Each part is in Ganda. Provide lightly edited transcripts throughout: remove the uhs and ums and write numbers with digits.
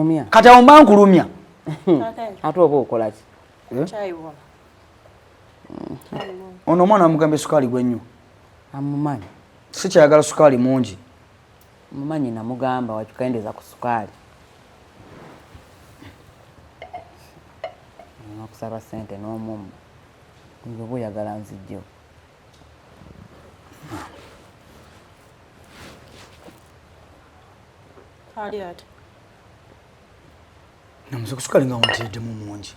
Kulumya. Kati awo mba nkulumya. Ate oba okola ki? Chai wona. Ono omwana amugambe sukaali gwe nnyo. Amumanyi. Si kyayagala sukaali mungi. Mumanyi namugamba wakikaendeza ku sukaali. Okusaba ssente n'omumma. Nga oba oyagala nzijjo. Ali ate. Namuze sukaali nga wanteeddemu mungi.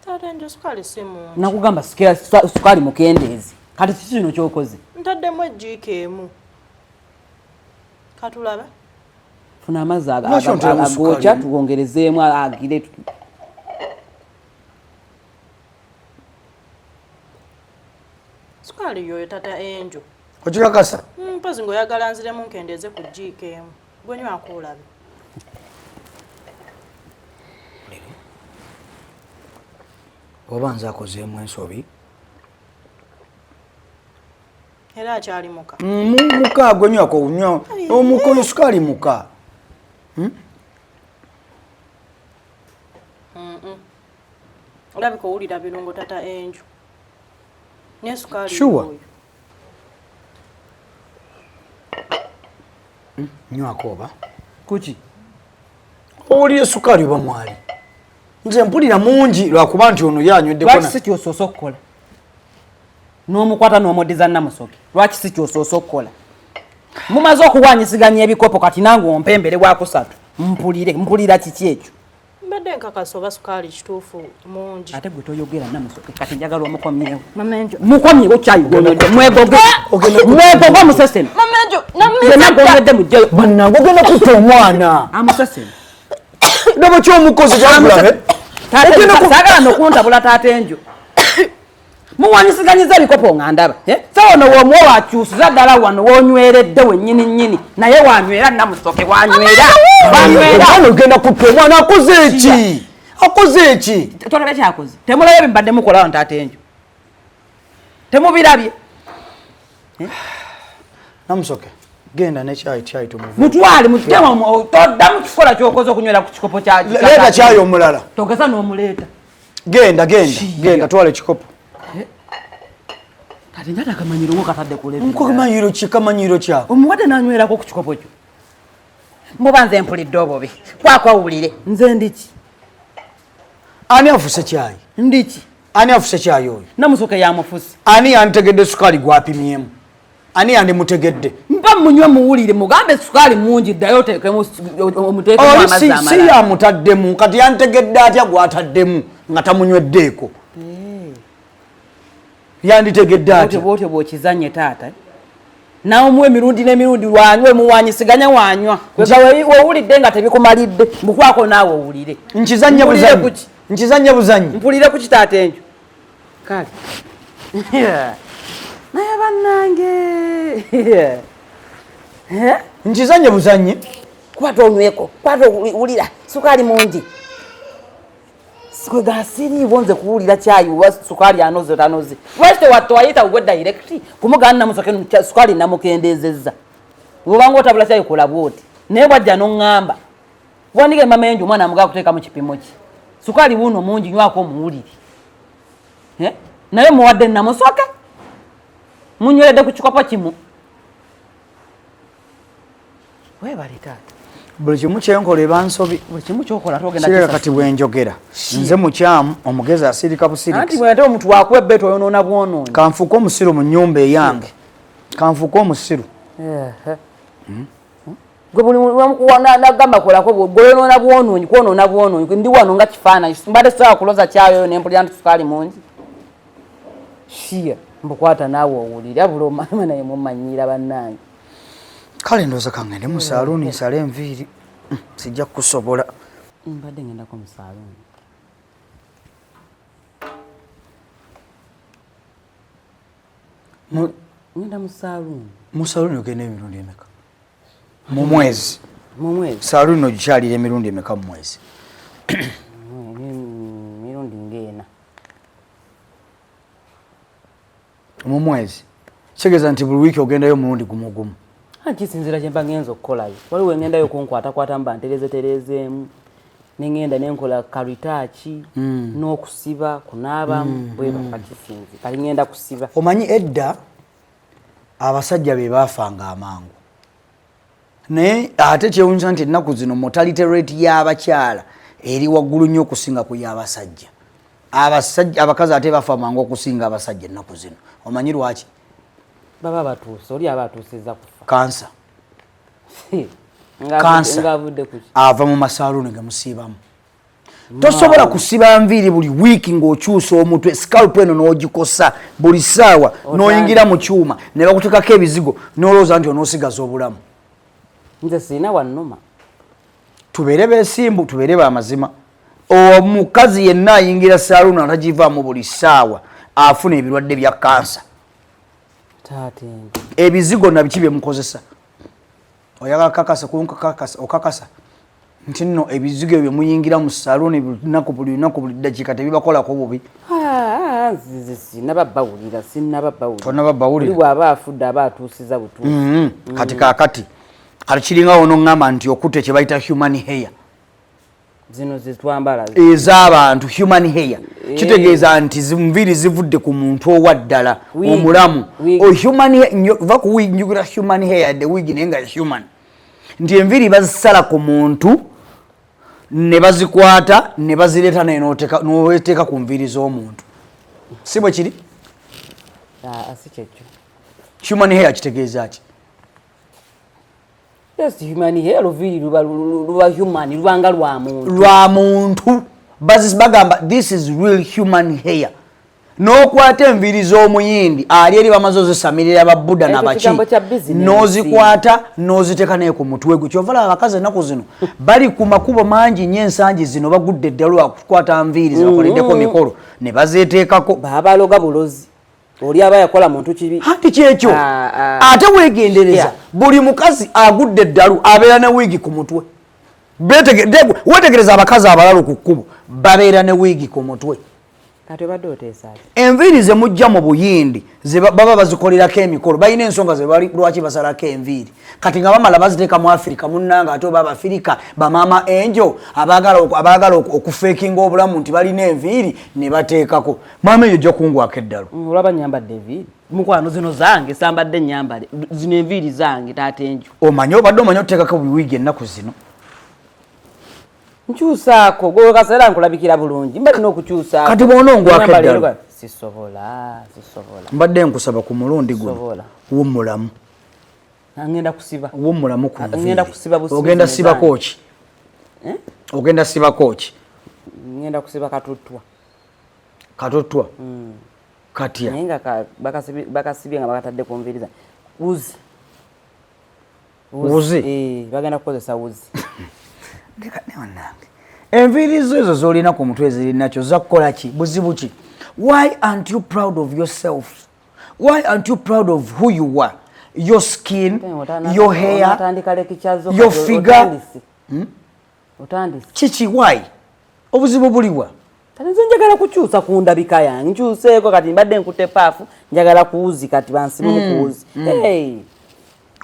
Tate njo sukaali si mungi. Nakugamba sukaali mukendeezi. Kati kiki kino ky'okoze? Ntaddemu ejjiiko emu. Katulaba. Funa amazzi agooca tugongerezeemu agire. Sukaali yoyo tata enjo. Okikakasa? Mpozi ng'oyagala nziremu nkendeeze ku jjiiko emu. Gwe nywako olabe. Oba nze akozeemu ensobi. Era akyali muka. Muka gwe nywako unywa. Omuka oyo sukaali muka. Olabika owulira birungo tata enjo. Ne sukaali Sure. yoyo. Nywako oba. Kuki? Owulira sukaali oba mwali. Nze mpulira mungi lwakuba nti ono yanywedde Lwaki si ky'osoosa okukola? N'omukwata n'omuddiza Namusoke. Lwaki si ky'osoosa okukola? Mumaze okuwanyisiganya ebikopo kati nange ompembere wa kusatu. Mpulira kiki ekyo? Mbadde nkakasa oba sukaali kituufu mungi. Ate gwe toyogera Namusoke kati njagala omukomyewo. Mamenjo. Mukomyewo kyayogonyodde. Mwegoge museseme. Mamenjo, Yena gonyodde mujjayo. Bannange ogenda kutta omwana. Amuseseme. Ndaba ky'omukozi gyamulabe. Saagala n'okuntabula taata enjo. Muwanyisiganyiza ebikopo nga ndaba. Fe ono w'omuwa wakyusiza ddala wano w'onyweredde wennyini naye wanywera Namusoke wanywera. Omwana ogenda kutta omwana akoze eki? Akoze eki? Tolabye kyakoze. Temulabye bye mbadde mukola wano taata enjo. Temubirabye. Namusoke. Genda ne chai tumuvu. Mutwale mutema todda mukikola ky'okoze okunywera ku kikopo kya. Leeta chai omulala. Togeza n'omuleeta. Genda twala ekikopo. Kati njata akamanyiro ngo katadde kuleeta. Nkomanyiro ki kamanyiro kyako? Omuwadde n'anywerako ku kikopo kyo. Mbuba nze mpulidde obubi. Kwakwawulire. Nze ndiki? Ani afuse chai? Ndiki? Ani afuse chai oyo? Namusoke yamufusi. Ani yantegedde sukaali gwapimyemu? Ani yandimutegedde? Mpa munywe muwulire mugambe sukaali mungi ddayo oteekemu omuteekemu amazzi amalala. Si yamutaddemu kati yantegedde atya gwataddemu nga tamunyweddeeko. Yanditegedde atya. Bwotyo bw'okizanye taata. Nawe muwe emirundi n'emirundi wanywe muwanyisiganya wanywa. Wewulidde nga tebikumalidde mukwako naawe owulire. Nkizanye buzanyi. Nkizanye buzanyi. Mpulire ku kitaata enjo. Kale. Naye bannange. Nkizanye buzanyi. Kwata onyweko. Kwata owulira. Sukaali mungi. Sikwe gasiriibwo nze kuwulira kyayi wa sukaali anoze tanoze. Lwaki watwayita ugwe direct kumugana Namusoke sukaali namukendeezezza. Bw'obanga otabula kyayi kola bwoti. Naye bwajja n'oŋŋamba. Bwandike mama enju omwana amugaa kuteeka mu kipimo ki. Sukaali wuuno mungi nywako omuwulire. Naye muwadde Namusoke. Munyweredde ku kikopo kimu. Weebale taata. Buli kimu kyenkola eba nsobi. Buli kimu kyokola togenda kisa. Kati bwenjogera. Nze mukyamu omugezi asirika busirika. Anti bwete omuntu wakuba ebbeeto oyonoona bwonoonyi. Kanfuuka omusiru mu nnyumba eyange. Kanfuuka omusiru. Gwe buli nagamba kolako gwoyonoona bwonoonyi kwonoona bwonoonyi. Ndi wano nga kifaananyi. Mbadde sitala kuloza kyayo n'empulira nti sukaali mungi. Shiya mbukwata naawe owulira buli omama naye mumanyiira bannange. Kale ndowooza kangende mu saaluuni nsale enviiri. Sijja kusobola. Mbadde ngendako mu saaluuni. Ngenda mu saaluuni. Mu saaluuni ogenda emirundi emeka? Mu mwezi. Mu mwezi. Saaluuni ogikyalira emirundi emeka mu mwezi? Mirundi ng'ena. Mu mwezi. Kitegeeza nti buli wiiki ogendayo omulundi gumu gumu. Kisinziira kye mba ngenza okukolayo. Waliwo engendayo kunkwatakwata mba ntereezetereezeemu. nengenda nenkola karitaachi n'okusiba kunaaba bwe bakakisinzi kali ngenda kusiba. Omanyi edda abasajja be baafanga amangu naye ate kyewunyisa nti ennaku zino mortality rate y'abakyala eri waggulu nnyo okusinga ku y'abasajja. Abakazi ate bafa mangu okusinga abasajja ennaku zino. Omanyi lwaki? Baba batuuse oli aba atuusizza kufa. Kansa. Kansa ava mu masaaluni gamusiibamu. Tosobola kusiba nviiri buli wiiki ng'okyusa omutwe scalp eno n'ogikosa buli ssaawa n'oyingira mu kyuma ne bakutekako ebizigo n'olowooza nti onoosigaza obulamu. Nze sirina wannuma. Tubeere beesimbu, tubeere b'amazima. Omukazi yenna ayingira saaluni atagivaamu buli ssaawa afuna ebirwadde bya kansa. Ebizigo na biki bye mukozesa? Oyagala kakasa kunkakasa okakasa nti nno ebizigo bye muyingira mu saaluni buli lunaku buli ddakiika tebibakolako bubi. Sinababawulira. Tonababawulira. Oli bw'aba afudde aba atuusiza butuusi. Kati kaakati kiringawo n'oŋŋamba nti okutte kye bayita human hair. Zino zitwambala ez'abantu human hair kitegeeza nti nviiri zivudde ku muntu owa ddala omulamu. Va ku wig njukira human hair the wig naye nga human nti enviiri bazisala ku muntu ne bazikwata ne bazireeta naye n'oweteeka ku nviiri z'omuntu. Si bwe kiri? Si kyekyo. Human hair kitegeeza ki? Yes, human hair luviiri luba human lubanga lwa muntu. Lwa muntu. Bagamba this is real human hair. N'okwata enviiri z'omuyindi ali eri bamaze ozisamirira babuda nabaki n'ozikwata n'oziteeka naye ku mutwe gwe. Kyova laba abakazi ennaku zino bali ku makubo mangi nnyo ensangi zino bagudde eddala lwakukwata nviiri zibakoleddeko mikolo ne bazeeteekako. Baabaloga bulozi. Oli aba yakola muntu kibi. Hati kyekyo. Ate weegendereza buli mukazi agudde eddalu abeera ne wiigi ku mutwe. Weetegereza abakazi abalala ku kkubo babeera ne wiigi ku mutwe. Kati obadde oteesa ati enviiri ze mujja mu buyindi baba bazikolerako emikolo balina ensonga ze lwaki basalako enviiri. Kati nga bamala baziteeka mu Afirika munnanga ate oba Abafirika bamaama enjo abaagala okufeekinga obulamu nti balina enviiri ne bateekako. Maama eyo ojja kungwako eddalu. Olaba nyambadde enviiri. Mukwano zino zange sambadde nyambale zino enviiri zange taata enjo. Obadde omanyi okuteekako biwiigi ennaku zino. Nkyusaako gwe kaseera nkulabikira bulungi mbadde n'okukyusaako. Kati bw'onoongwako eddalu. Sisobola. Mbadde nkusaba ku mulundi guno wummulamu. Ngenda kusiba. Wummulamu ku nviiri. Ngenda kusiba busiba. Ogenda sibako ki? Ogenda sibako ki? Ngenda kusiba katuttwa. Katuttwa? Katya? Naye nga bakasibye nga bakatadde ku nviiri zange. Wuzi? Bagenda kukozesa wuzi. Enviiri zo ezo z'olina ku mutwe ezirinakyo zakukola ki? Buzibu ki? Why aren't you proud of yourself? Why aren't you proud of who you are? Your skin, your hair, your figure. Chichi, why? Obuzibu buliwa? Nze njagala kukyusa ku ndabika yange. Nkyuseeko kati mbadde nkutte paafu njagala kuwuzi kati bansibe mu kuwuzi.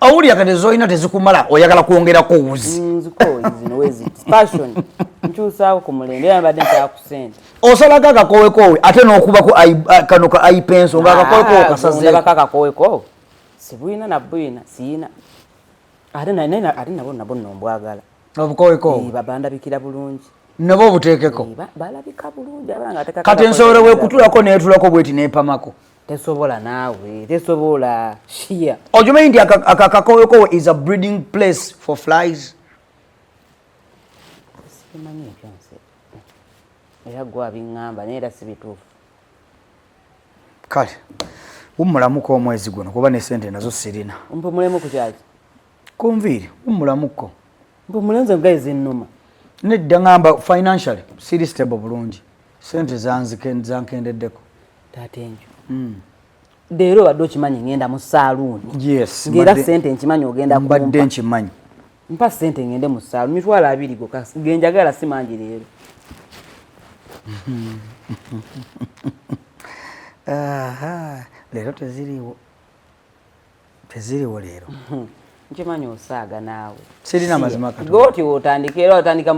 Awulira kati zolina tezikumala oyagala kwongerako wuzi. Zino wezi passion. Nkyusaako ku mulembe era mbadde nkyala ku ssente. Osalaga akakowekowe ate n'okubako kano ka eye pencil ng'akakowekowe kasazeeko. Ndabako akakowekowe. Sibuyina na buyina siyina. Ate nabo nombwagala. Obukowekowe? Babandabikira bulungi. Nabo obuteekeko? Balabika bulungi abanga ateeka. Kati ensobole weekutulako neetulako bweti neepamako. Tesobola naawe, tesobola shia. Ojumanyi nti akakowekowe is a breeding place for flies. Simanyi ekyo nse. Era gwe abiŋŋamba naye era si bituufu. Kale wummulamuko omwezi guno kuba ne ssente nazo sirina. Mpumulemu ku kyaki? Ku nviiri wummulamuko. Mpumulenze engayi zinnuma. Nedda ngamba financially siri stable bulungi. Ssente zankendeddeko. Taata enjo. Leero badde okimanyi ngenda mu saaluuni. Yes. Ngera ssente nkimanyi ogenda kumpa. Mbadde nkimanyi. Mpa ssente ngende mu saaluuni mitwalo 2 gokka genjagala si mangi leero. Leero teziriwo leero. nkimanyi osaaga naawe sirina mazima Katonda goti otandika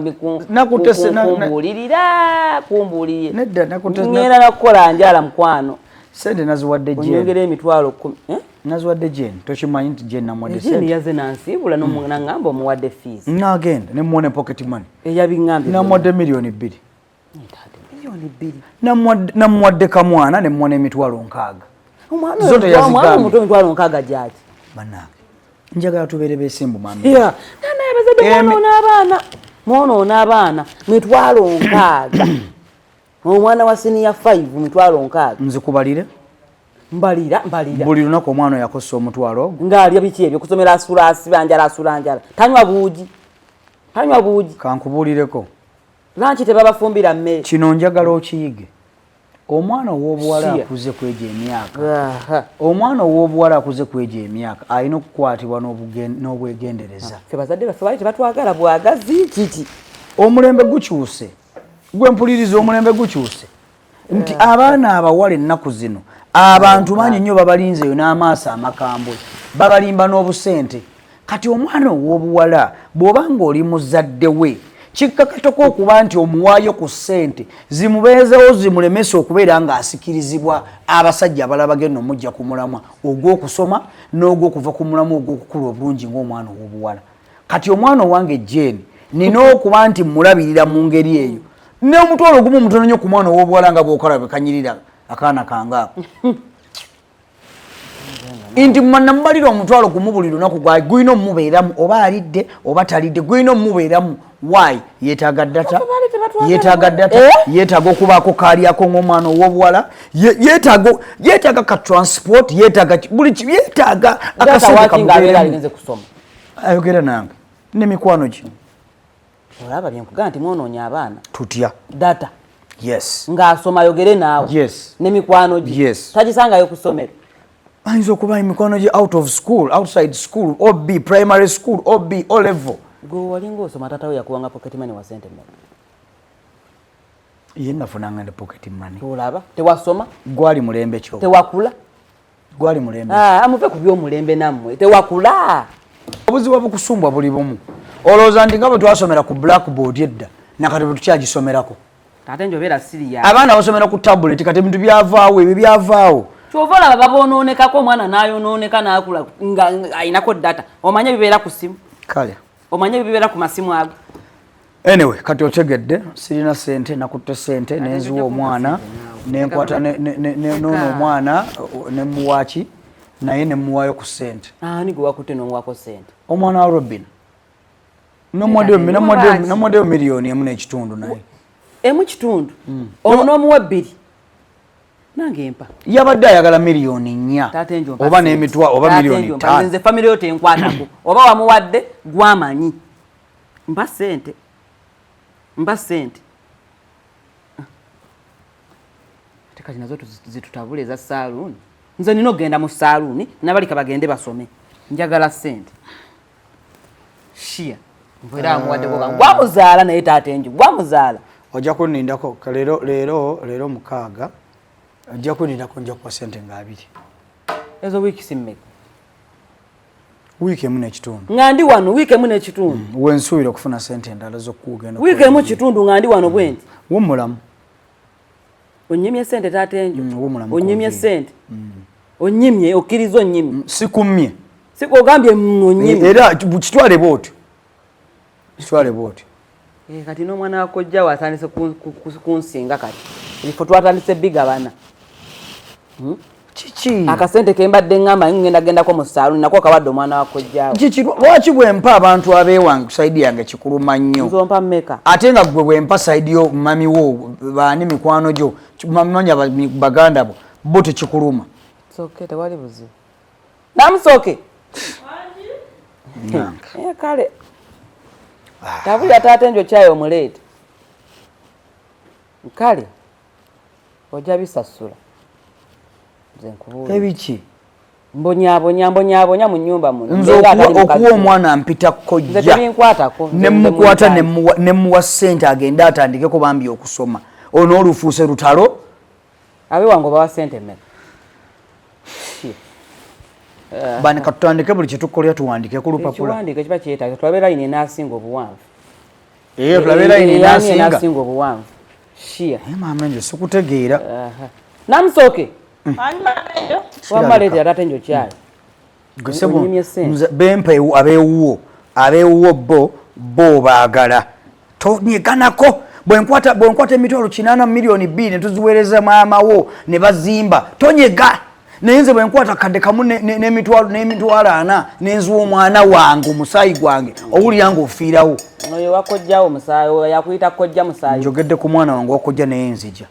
kumbuulirira nedda nakutese ngenda nakukola njala mukwano sente naziwadde Jane onyongera emitwalo 10 naziwadde Jane tokimanyi nti Jane namwadde sente Jane yaze nansiibula nangamba omuwadde fees nagenda nemuwane pocket money eyabingambye namwadde million 2 namuwadde kamwana nemuwane emitwalo 6 omwana omuto emitwalo 6 gyaki bannange njagala tubeere beesimbu mami mwonoona abaana mitwalo 6 omwana wa senior 5 mitwalo 6 nzikubalire mbalira buli lunaku omwana yakosa omutwalo ogwo ngaalya biki ebyo kusomera asula njala tanywa buugi kankubuulireko lanchi tebabafumbira mmere kino njagala okiyige omwana ow'obuwala akuze kweja emyaka omwana ow'obuwala akuze kweja emyaka alina okukwatibwa n'obwegendereza ffe bazadde baffe bali tebatwagala bwagazi kiki omulembe gukyuse gwe mpuliriza omulembe gukyuse nti abaana abawala ennaku zino abantu manyi nnyo babalinzeyo n'amaaso amakambwe babalimba n'obusente kati omwana ow'obuwala bw'obanga oli muzadde we kikkakatoko okuba nti omuwaayo ku ssente zimubeezewo zimulemesa okubeera ng'asikirizibwa abasajja abalala bagenda omujja ku mulamwa ogw'okusoma n'ogw'okuva ku mulamwa ogw'okukula obulungi ng'omwana ow'obuwala kati omwana owange Jane nina okuba nti mulabirira mu ngeri eyo n'omutwalo ogumu mutono nnyo ku mwana ow'obuwala nga bw'okola bwe kanyirira akaana kangaako inti manamubalira omutwalo gumu buli lunaku gwa gulina omumubeeramu oba alidde oba talidde gulina omumubeeramu why yeetaaga data yeetaaga okubaako kaalyako ng'omwana ow'obuwala yeetaaga ka transport yeetaaga akasente kamubeeramu ayogera nange ne mikwano gye olaba byenkugamba nti mwonoonye abaana tutya data yes ng'asoma ayogere naawe yes ne mikwano gye yes tagisangayo ku ssomero ayinza okuba emikono gye out of school outside school ob primary school ob o level gwe walinga osoma taatawe yakuwanga pocket money wa sente mmeka ye nafunanga ne pocket money olaba tewasoma gwali mulembe kyo tewakula gwali mulembe amuve ku by'omulembe nammwe tewakula obuzibu bukusumbwa buli bumu olowooza nti nga bwe twasomera ku blackboard edda nakati bwe tukyagisomerako ate njobeera siriya abaana basomera ku tablet kati ebintu byavaawo ebyo byavaawo kyova olaba babonoonekako omwana n'ayonooneka n'akula nga ayinako data omanye bibeera ku simu kale omanye bibeera ku masimu ago anyway kati otegedde sirina sente nakutte sente nenziwa omwana nenkwata noono omwana nemuwaaki naye nemuwaayo ku sente ani gwe wakutte n'omuwaako sente omwana wa Robin namwaddeyo miliyoni emu n'ekitundu naye emu kitundu ono n'omuwa 2 nange empa yabadde ayagala miliyoni 4 oba n'emitwa oba miliyoni 5 nze family yo tenkwatako oba wamuwadde gwamanyi mba sente ate kati nazo zitutabule eza saaluuni nze nina okgenda mu saaluuni nabalika bagende basome njagala sente shia nkwera amuwaddeko gwamuzaala naye taata enju gwamuzaala ojja kunindako leero mukaaga ojja kunindako nja kuwa sente nga 2 ezo wiiki simmeka wiiki emu n'ekitundu nga ndi wano wiiki emu n'ekitundu wensuubira okufuna sente endala zokugenda wiiki emu kitundu nga ndi wano bwenti womulamu onyimye sente taata enju onyimye sente onyimye okkiriza onyimye sikumye ogambye onyimye era kitwale bwotyo kati n'omwana wakojja watandise kunsinga kati ebifo twatandise bigabana kiki akasente kembadde ngamba ngendagendako mu saaluni nako kawadde omwana wakojjaawo kiki lwaki bwempa abantu abeewange saidi yange kikuluma nnyo nzompa mmeka ate nga gwe bwempa saidi yo mami wo baani mikwano gyo manya baganda bo tekikuluma soke tewali buzibu namusooke kale tabulya taata enjo kyayo omuleete kale ojja bisasula nze nkubuulira ebiki mbonyabonya mu nnyumba muno nze okuwa omwana mpita kojja nemukwata nemuwa ssente agende atandikeko bambi okusoma ono olufuuse lutalo abe wange obawa ssente mmeka bani katutandike buli kitukolya tuwandike ku lupapula kiwandike kiba kyetaaga tulabe line enasinga obuwanvu tulabe line enasinga obuwanvu shia mama nje sikutegeera namusooke wamaleetera tate njo kyali bempe abewuwo bo baagala tonyeganako bwenkwata emitwalo 8 milioni 2 ne tuziweereza maamawo ne bazimba tonyega naye nze bwenkwata kadde kamu n'emitwalo 4 nenziwa omwana wange omusaayi gwange owulira nga ofiirawo oyo wakojjawo musaayi yakuyita kojja musaayi njogedde ku mwana wange wakojja naye nzija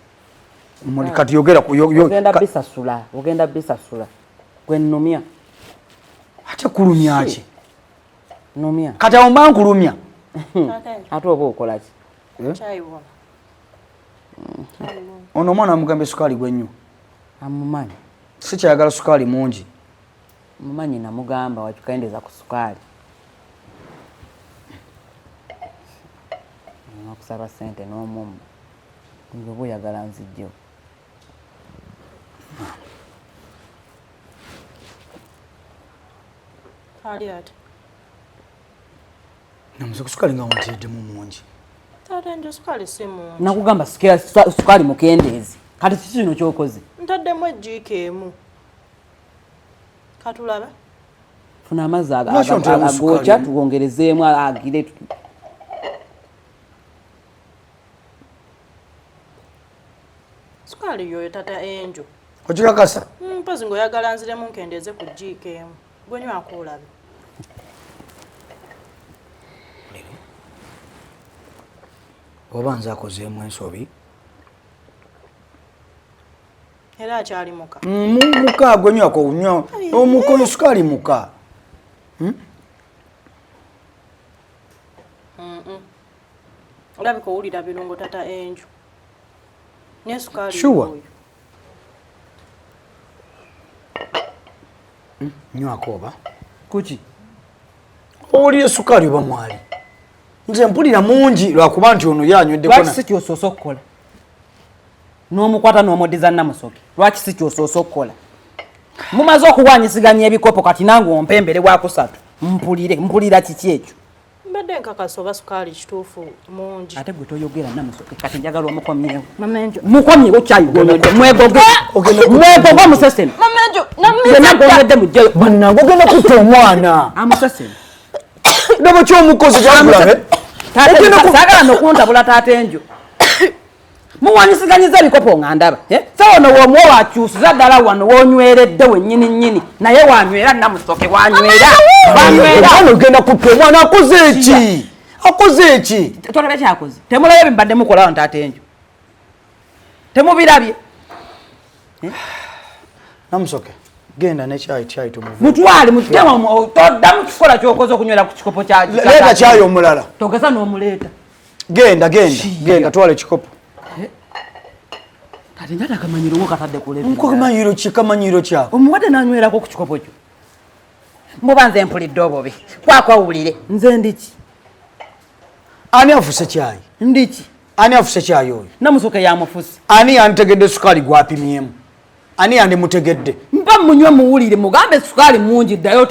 kati ogenda bisasula gwenumya ate kulumya ki numya kati awo mba nkulumya ate oba okolaki ono omwana amugambye sukaali gwennywa amumanyi sikyayagala sukaali mungi mumanyi namugamba wakikendeza ku sukaali okusaba sente n'omumu nze oba oyagala nzijjo namuze kusukaali nga wantireddemu mungi nakugamba sukaali mukendeezi kati kiki kino kyokoze ntaddemu ejjiiko emu katulaba funa amazzi agokya tuwongerezeemu agire sukaali yoyo tata enjo okikakasa mpozi ng'oyagala nziremu nkendeeze ku jjiiko emu gwenywako olabe oba nze akozeemu ensobi era akyali muka muka gwenywako unywa omukono sukaali muka olabika owulira birungo tata enju ne sukaali oyo nywako oba kuki owulire sukaali oba mwali nze mpulira mungi lwakuba nti ono yanyweddeko lwaki si kyosoosa okukola n'omukwata n'omuddiza namusoke lwaki si kyosoosa okukola mumaze okuwanyisiganya ebikopo kati nange ompembere wakusatu mpulira kiki ekyo mbadde nkakasa oba sukaali kituufu mungi ate gwe toyogera namusoke kati njagala omukomyewo mukomyewo kyayogomedde mwegoge omuseseme yenagomedde mujjayo bannange ogenda kutta omwana amuseseme ndaba kyomukozi kyagulabe sagala nokuntabula taata enjo muwanyisiganyiza ebikopo nga ndaba fe ono womuwa wakyusiza ddala wano wonyweredde wennyini nnyini naye wanywera namusoke wanywera ogenda kutta omwana akoze eki tolabe kyakoze temulabe bimbadde mukolawo ntaata enjo temubirabye namusoke genda nekyayi mutwale toddamu kikola kyokoze okunywera ku kikopo leeta kyayi omulala togeza n'omuleeta genda twala ekikopo kati njata akamanyiro ngo katadde kulekamanyiro kikamanyiro kyako omuwadde nanywerako ku kikopo kyo muba nze mpulidde obobi kwakwawulire nze ndiki ani afuse kyayi ndiki ani afuse kyayi oyo namusoke yamufusi ani yantegedde sukaali gwapimyemu ani yandimutegedde mpa munywe muwulire mugambe sukaali mungi ddayo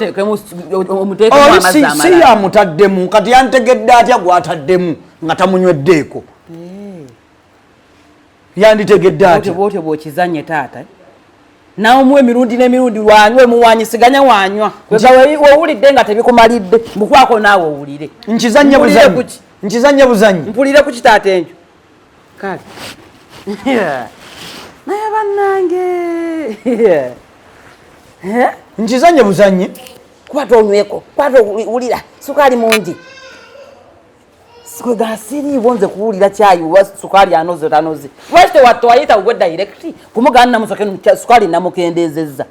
omuteekemu amazzi amala si yamutaddemu kati yantegedde atya gwataddemu nga tamunyweddeeko yanditegedde atya bwotyo bwokizanye taata naomuwa emirundi n'emirundi wanywe muwanyisiganya wanywa wowulidde nga tebikumalidde mukwako naawe owulire nkizanye buzanyi mpulire ku kitaata enjo kale naye bannange nkizanye buzanyi kwata onyweko kwata owulira sukaali mungi sikwegasiriibwo nze kuwulira kyayi oba sukaali anoze tanoze lwaki tewatwayita ugwe direct kumugana namusoke sukaali namukendezezza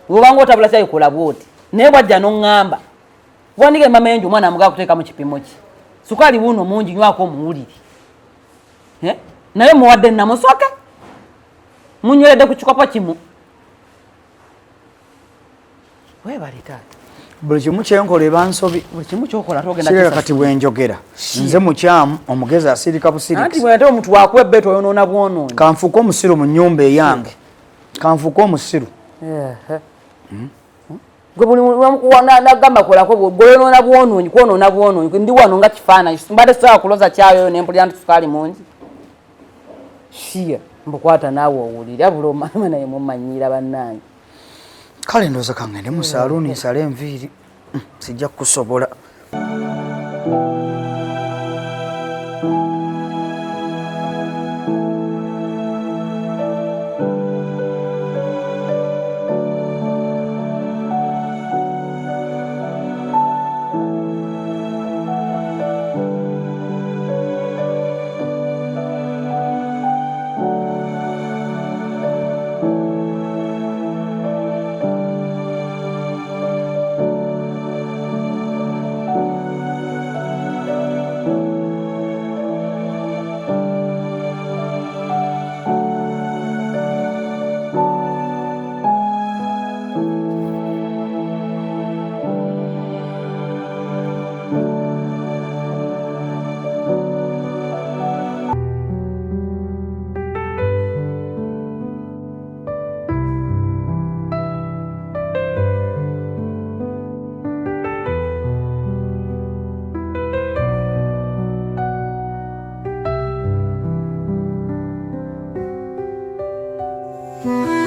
obanga otabula kyayi kola bwoti naye bwajja noŋŋamba bwandike mama enju omwana amugaa kuteekamu kipimo ki sukaali wuuno mungi nywako omuwulire naye muwadde namusoke munyweredde ku kikopo kimu webali taata buli kimu kyenkola eba nsobi buli kimu kyokola togenda kati bwenjogera nze mukyamu omugezi asirika busirikisi anti bwente omuntu wakuba ebbeeto oyonoona bwonoonyi kanfuuka omusiru mu nnyumba eyange kanfuuka omusiru gwe buli wamukuwana nagamba kolako golonona bwononyi kwonona bwononyi ndi wano nga kifaananyi mbadde sobola kuloza kyayo nempulira nti sukaali mungi shiya mbukwata naawe owulira buli omama naye mumanyira bannange kale ndooza kangende mu saaluuni nsale enviiri sijja kukusobola Mm-hmm.